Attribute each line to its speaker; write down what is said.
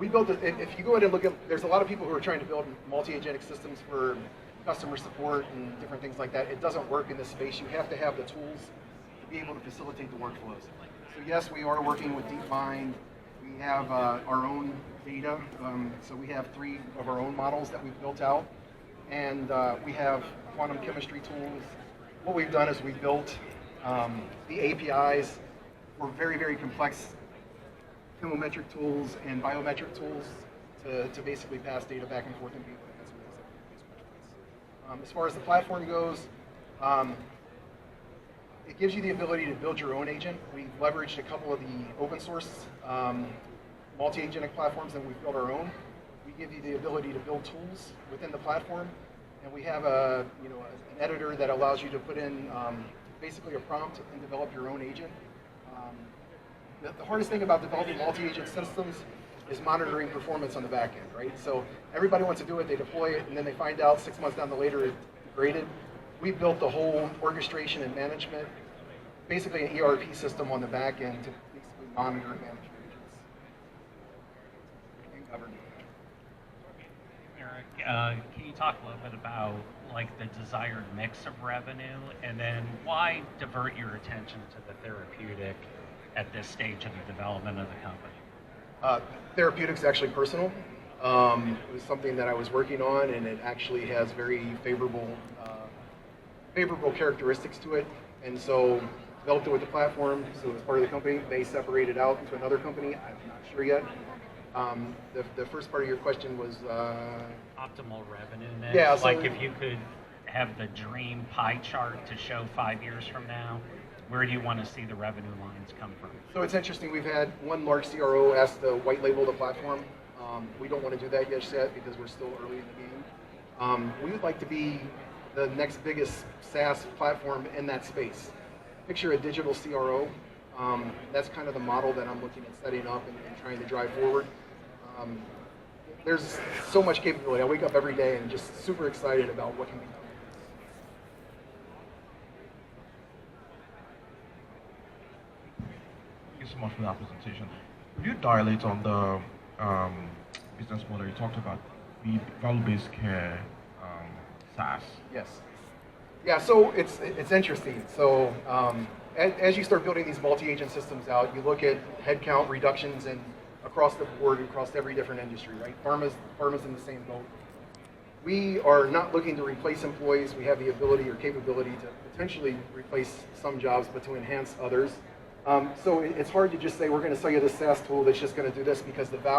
Speaker 1: We built it. If you go ahead and look at, there's a lot of people who are trying to build multi-agentic systems for customer support and different things like that. It doesn't work in this space. You have to have the tools to be able to facilitate the workflows. So yes, we are working with DeepMind. We have our own data. So we have 3 of our own models that we've built out. And we have quantum chemistry tools. What we've done is we built the APIs for very, very complex chemometric tools and biometric tools to basically pass data back and forth and be able to answer these questions. As far as the platform goes, it gives you the ability to build your own agent. We've leveraged a couple of the open source multi-agentic platforms, and we've built our own. We give you the ability to build tools within the platform, and we have an editor that allows you to put in basically a prompt and develop your own agent. The hardest thing about developing multi-agent systems is monitoring performance on the back end, right? So everybody wants to do it, they deploy it, and then they find out 6 months down the later it's degraded. We built the whole orchestration and management, basically an ERP system on the back end to basically monitor and manage your agents and govern.
Speaker 2: Eric, can you talk a little bit about like the desired mix of revenue, and then why divert your attention to the therapeutic at this stage of the development of the company?
Speaker 1: Therapeutics is actually personal. It was something that I was working on, and it actually has very favorable characteristics to it. And so developed it with the platform, so as part of the company. They separated out into another company. I'm not sure yet. The first part of your question was
Speaker 2: optimal revenue mix.
Speaker 1: Yeah, so
Speaker 2: like if you could have the dream pie chart to show 5 years from now, where do you want to see the revenue lines come from?
Speaker 1: So it's interesting. We've had one large CRO ask to white label the platform. We don't want to do that yet because we're still early in the game. We would like to be the next biggest SaaS platform in that space. Picture a digital CRO. That's kind of the model that I'm looking at setting up and trying to drive forward. There's so much capability. I wake up every day and just super excited about what can be done.
Speaker 3: Thank you so much for that presentation. Could you dilate on the business model you talked about, the value-based care SaaS?
Speaker 1: Yes. Yeah, so it's interesting. So as you start building these multi-agent systems out, you look at headcount reductions and across the board, across every different industry, right? Pharma's in the same boat. We are not looking to replace employees. We have the ability or capability to potentially replace some jobs, but to enhance others. So it's hard to just say we're going to sell you this SaaS tool that's just going to do this, because the value